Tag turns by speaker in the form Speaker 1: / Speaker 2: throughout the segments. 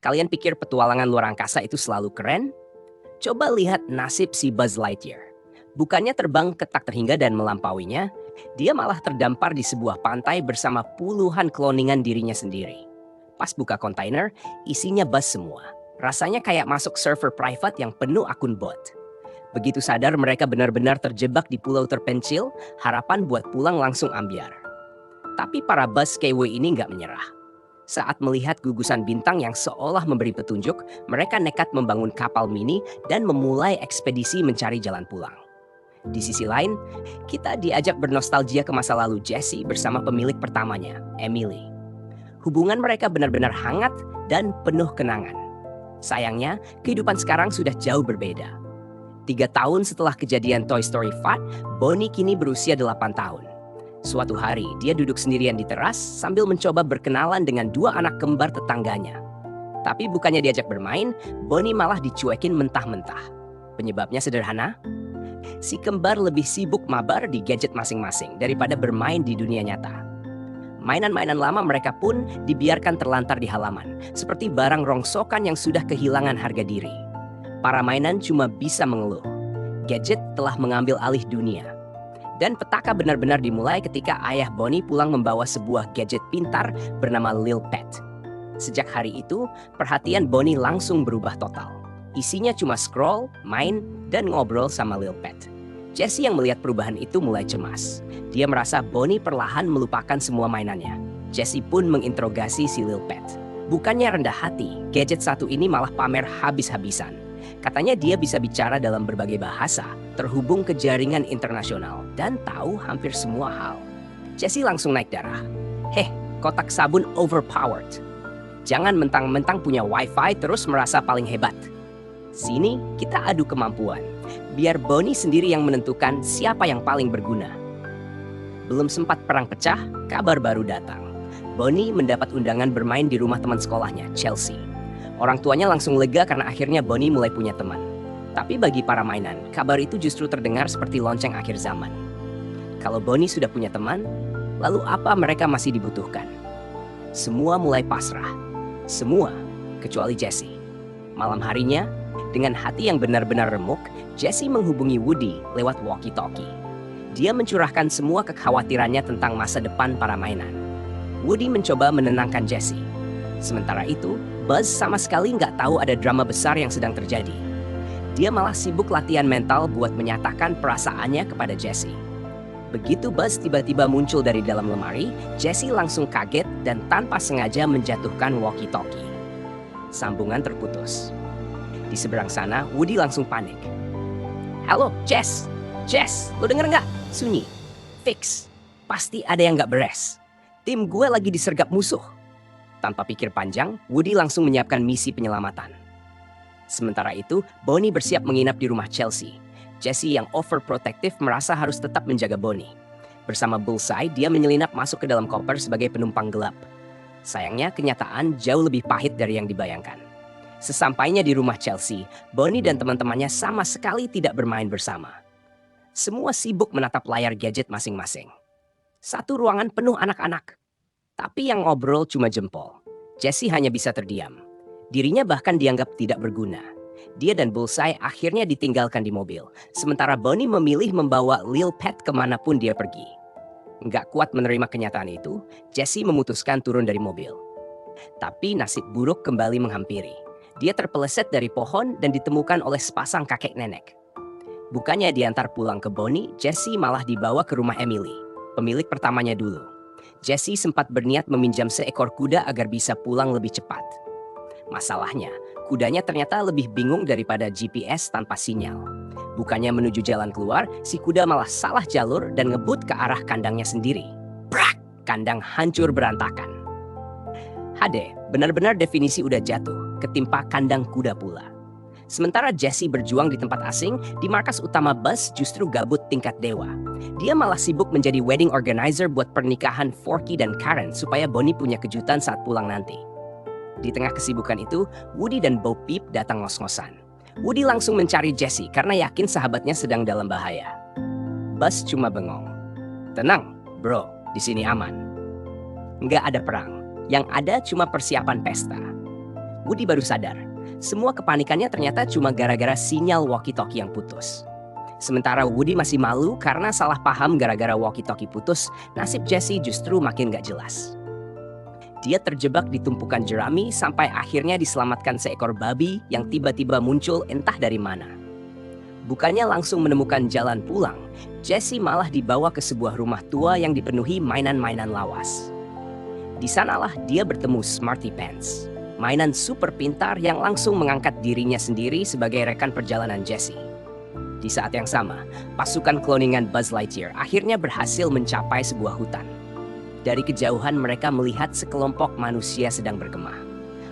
Speaker 1: Kalian pikir petualangan luar angkasa itu selalu keren? Coba lihat nasib si Buzz Lightyear. Bukannya terbang ke tak terhingga dan melampauinya, dia malah terdampar di sebuah pantai bersama puluhan kloningan dirinya sendiri. Pas buka kontainer, isinya Buzz semua. Rasanya kayak masuk server private yang penuh akun bot. Begitu sadar mereka benar-benar terjebak di pulau terpencil, harapan buat pulang langsung ambyar. Tapi para Buzz KW ini nggak menyerah. Saat melihat gugusan bintang yang seolah memberi petunjuk, mereka nekat membangun kapal mini dan memulai ekspedisi mencari jalan pulang. Di sisi lain, kita diajak bernostalgia ke masa lalu Jessie bersama pemilik pertamanya, Emily. Hubungan mereka benar-benar hangat dan penuh kenangan. Sayangnya, kehidupan sekarang sudah jauh berbeda. 3 tahun setelah kejadian Toy Story 4, Bonnie kini berusia 8 tahun. Suatu hari, dia duduk sendirian di teras sambil mencoba berkenalan dengan 2 anak kembar tetangganya. Tapi bukannya diajak bermain, Bonnie malah dicuekin mentah-mentah. Penyebabnya sederhana, si kembar lebih sibuk mabar di gadget masing-masing daripada bermain di dunia nyata. Mainan-mainan lama mereka pun dibiarkan terlantar di halaman, seperti barang rongsokan yang sudah kehilangan harga diri. Para mainan cuma bisa mengeluh. Gadget telah mengambil alih dunia. Dan petaka benar-benar dimulai ketika ayah Bonnie pulang membawa sebuah gadget pintar bernama Lil Pet. Sejak hari itu, perhatian Bonnie langsung berubah total. Isinya cuma scroll, main, dan ngobrol sama Lil Pet. Jessie yang melihat perubahan itu mulai cemas. Dia merasa Bonnie perlahan melupakan semua mainannya. Jessie pun menginterogasi si Lil Pet. Bukannya rendah hati, gadget satu ini malah pamer habis-habisan. Katanya dia bisa bicara dalam berbagai bahasa, terhubung ke jaringan internasional, dan tahu hampir semua hal. Jessie langsung naik darah. Kotak sabun overpowered. Jangan mentang-mentang punya wifi terus merasa paling hebat. Sini kita adu kemampuan. Biar Bonnie sendiri yang menentukan siapa yang paling berguna. Belum sempat perang pecah, kabar baru datang. Bonnie mendapat undangan bermain di rumah teman sekolahnya, Chelsea. Orang tuanya langsung lega karena akhirnya Bonnie mulai punya teman. Tapi bagi para mainan, kabar itu justru terdengar seperti lonceng akhir zaman. Kalau Bonnie sudah punya teman, lalu apa mereka masih dibutuhkan? Semua mulai pasrah. Semua, kecuali Jessie. Malam harinya, dengan hati yang benar-benar remuk, Jessie menghubungi Woody lewat walkie-talkie. Dia mencurahkan semua kekhawatirannya tentang masa depan para mainan. Woody mencoba menenangkan Jessie. Sementara itu, Buzz sama sekali nggak tahu ada drama besar yang sedang terjadi. Dia malah sibuk latihan mental buat menyatakan perasaannya kepada Jessie. Begitu Buzz tiba-tiba muncul dari dalam lemari, Jessie langsung kaget dan tanpa sengaja menjatuhkan walkie-talkie. Sambungan terputus. Di seberang sana, Woody langsung panik. Halo, Jess! Jess, lo denger nggak? Sunyi. Fix. Pasti ada yang nggak beres. Tim gue lagi disergap musuh. Tanpa pikir panjang, Woody langsung menyiapkan misi penyelamatan. Sementara itu, Bonnie bersiap menginap di rumah Chelsea. Jessie yang overprotective merasa harus tetap menjaga Bonnie. Bersama Bullseye, dia menyelinap masuk ke dalam koper sebagai penumpang gelap. Sayangnya, kenyataan jauh lebih pahit dari yang dibayangkan. Sesampainya di rumah Chelsea, Bonnie dan teman-temannya sama sekali tidak bermain bersama. Semua sibuk menatap layar gadget masing-masing. Satu ruangan penuh anak-anak. Tapi yang ngobrol cuma jempol. Jessie hanya bisa terdiam. Dirinya bahkan dianggap tidak berguna. Dia dan Bullseye akhirnya ditinggalkan di mobil. Sementara Bonnie memilih membawa Lil Pet kemanapun dia pergi. Nggak kuat menerima kenyataan itu, Jessie memutuskan turun dari mobil. Tapi nasib buruk kembali menghampiri. Dia terpeleset dari pohon dan ditemukan oleh sepasang kakek nenek. Bukannya diantar pulang ke Bonnie, Jessie malah dibawa ke rumah Emily, pemilik pertamanya dulu. Jessie sempat berniat meminjam seekor kuda agar bisa pulang lebih cepat. Masalahnya, kudanya ternyata lebih bingung daripada GPS tanpa sinyal. Bukannya menuju jalan keluar, si kuda malah salah jalur dan ngebut ke arah kandangnya sendiri. Brak! Kandang hancur berantakan. Hade, benar-benar definisi udah jatuh, ketimpa kandang kuda pula. Sementara Jessie berjuang di tempat asing, di markas utama Buzz justru gabut tingkat dewa. Dia malah sibuk menjadi wedding organizer buat pernikahan Forky dan Karen supaya Bonnie punya kejutan saat pulang nanti. Di tengah kesibukan itu, Woody dan Bo Peep datang ngos-ngosan. Woody langsung mencari Jessie karena yakin sahabatnya sedang dalam bahaya. Buzz cuma bengong. Tenang, bro, di sini aman. Nggak ada perang. Yang ada cuma persiapan pesta. Woody baru sadar. Semua kepanikannya ternyata cuma gara-gara sinyal walkie-talkie yang putus. Sementara Woody masih malu karena salah paham gara-gara walkie-talkie putus, nasib Jesse justru makin gak jelas. Dia terjebak di tumpukan jerami sampai akhirnya diselamatkan seekor babi yang tiba-tiba muncul entah dari mana. Bukannya langsung menemukan jalan pulang, Jesse malah dibawa ke sebuah rumah tua yang dipenuhi mainan-mainan lawas. Di sanalah dia bertemu Smarty Pants, mainan super pintar yang langsung mengangkat dirinya sendiri sebagai rekan perjalanan Jesse. Di saat yang sama, pasukan kloningan Buzz Lightyear akhirnya berhasil mencapai sebuah hutan. Dari kejauhan mereka melihat sekelompok manusia sedang berkemah.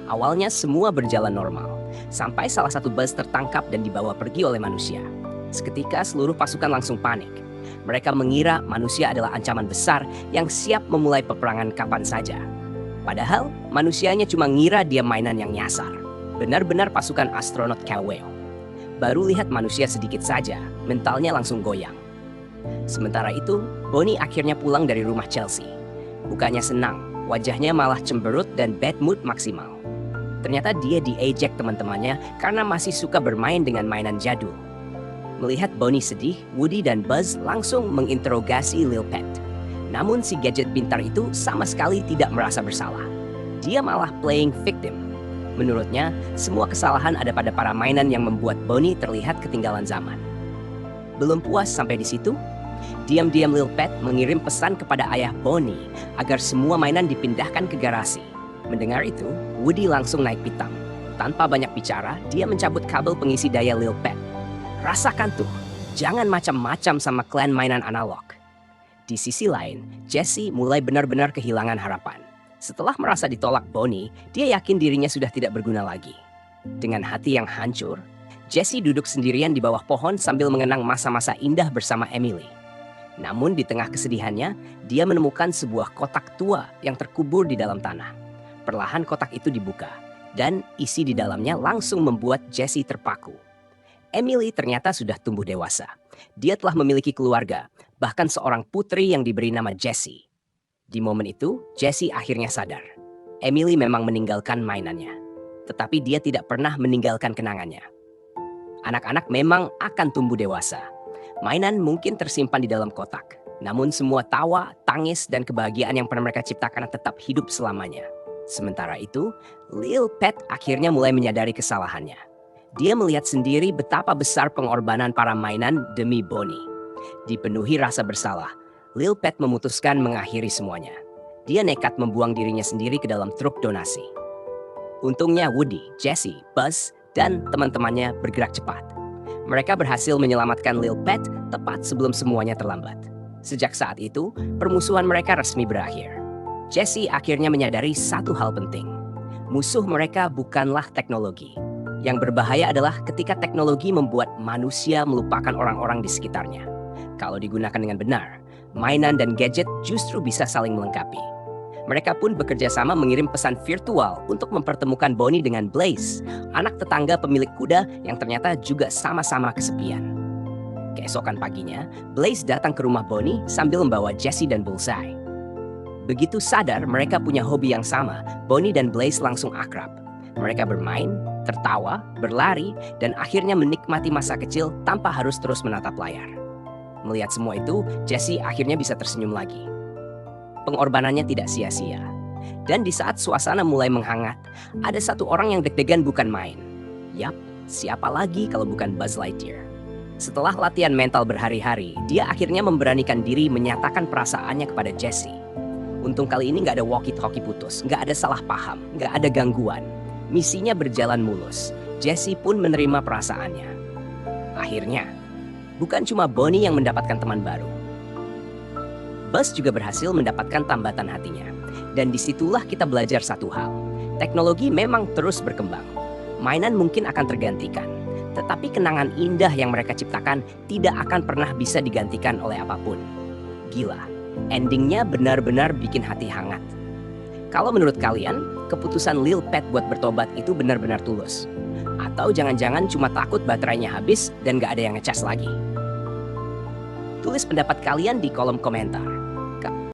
Speaker 1: Awalnya semua berjalan normal, sampai salah satu Buzz tertangkap dan dibawa pergi oleh manusia. Seketika seluruh pasukan langsung panik. Mereka mengira manusia adalah ancaman besar yang siap memulai peperangan kapan saja. Padahal manusianya cuma ngira dia mainan yang nyasar. Benar-benar pasukan astronot KWO. Baru lihat manusia sedikit saja, mentalnya langsung goyang. Sementara itu, Bonnie akhirnya pulang dari rumah Chelsea. Bukannya senang, wajahnya malah cemberut dan bad mood maksimal. Ternyata dia diejek teman-temannya karena masih suka bermain dengan mainan jadul. Melihat Bonnie sedih, Woody dan Buzz langsung menginterogasi Lil Pet. Namun si gadget pintar itu sama sekali tidak merasa bersalah. Dia malah playing victim. Menurutnya, semua kesalahan ada pada para mainan yang membuat Bonnie terlihat ketinggalan zaman. Belum puas sampai di situ, diam-diam Lil Pet mengirim pesan kepada ayah Bonnie agar semua mainan dipindahkan ke garasi. Mendengar itu, Woody langsung naik pitam. Tanpa banyak bicara, dia mencabut kabel pengisi daya Lil Pet. Rasakan tuh, jangan macam-macam sama klan mainan analog. Di sisi lain, Jesse mulai benar-benar kehilangan harapan. Setelah merasa ditolak Bonnie, dia yakin dirinya sudah tidak berguna lagi. Dengan hati yang hancur, Jesse duduk sendirian di bawah pohon sambil mengenang masa-masa indah bersama Emily. Namun di tengah kesedihannya, dia menemukan sebuah kotak tua yang terkubur di dalam tanah. Perlahan kotak itu dibuka, dan isi di dalamnya langsung membuat Jesse terpaku. Emily ternyata sudah tumbuh dewasa. Dia telah memiliki keluarga, bahkan seorang putri yang diberi nama Jessie. Di momen itu, Jesse akhirnya sadar. Emily memang meninggalkan mainannya, tetapi dia tidak pernah meninggalkan kenangannya. Anak-anak memang akan tumbuh dewasa. Mainan mungkin tersimpan di dalam kotak, namun semua tawa, tangis, dan kebahagiaan yang pernah mereka ciptakan tetap hidup selamanya. Sementara itu, Lil Pet akhirnya mulai menyadari kesalahannya. Dia melihat sendiri betapa besar pengorbanan para mainan demi Bonnie. Dipenuhi rasa bersalah, Lil Pet memutuskan mengakhiri semuanya. Dia nekat membuang dirinya sendiri ke dalam truk donasi. Untungnya Woody, Jesse, Buzz, dan teman-temannya bergerak cepat. Mereka berhasil menyelamatkan Lil Pet tepat sebelum semuanya terlambat. Sejak saat itu, permusuhan mereka resmi berakhir. Jesse akhirnya menyadari satu hal penting. Musuh mereka bukanlah teknologi. Yang berbahaya adalah ketika teknologi membuat manusia melupakan orang-orang di sekitarnya. Kalau digunakan dengan benar, mainan dan gadget justru bisa saling melengkapi. Mereka pun bekerja sama mengirim pesan virtual untuk mempertemukan Bonnie dengan Blaze, anak tetangga pemilik kuda yang ternyata juga sama-sama kesepian. Keesokan paginya, Blaze datang ke rumah Bonnie sambil membawa Jesse dan Bullseye. Begitu sadar mereka punya hobi yang sama, Bonnie dan Blaze langsung akrab. Mereka bermain, tertawa, berlari, dan akhirnya menikmati masa kecil tanpa harus terus menatap layar. Melihat semua itu, Jesse akhirnya bisa tersenyum lagi. Pengorbanannya tidak sia-sia. Dan di saat suasana mulai menghangat, ada satu orang yang deg-degan bukan main. Yap, siapa lagi kalau bukan Buzz Lightyear. Setelah latihan mental berhari-hari, dia akhirnya memberanikan diri menyatakan perasaannya kepada Jesse. Untung kali ini nggak ada walkie-talkie putus, nggak ada salah paham, nggak ada gangguan. Misinya berjalan mulus. Jesse pun menerima perasaannya. Akhirnya, bukan cuma Bonnie yang mendapatkan teman baru. Buzz juga berhasil mendapatkan tambatan hatinya. Dan disitulah kita belajar satu hal. Teknologi memang terus berkembang. Mainan mungkin akan tergantikan. Tetapi kenangan indah yang mereka ciptakan tidak akan pernah bisa digantikan oleh apapun. Gila, endingnya benar-benar bikin hati hangat. Kalau menurut kalian, keputusan Lil Pet buat bertobat itu benar-benar tulus? Atau jangan-jangan cuma takut baterainya habis dan gak ada yang ngecas lagi? Tulis pendapat kalian di kolom komentar.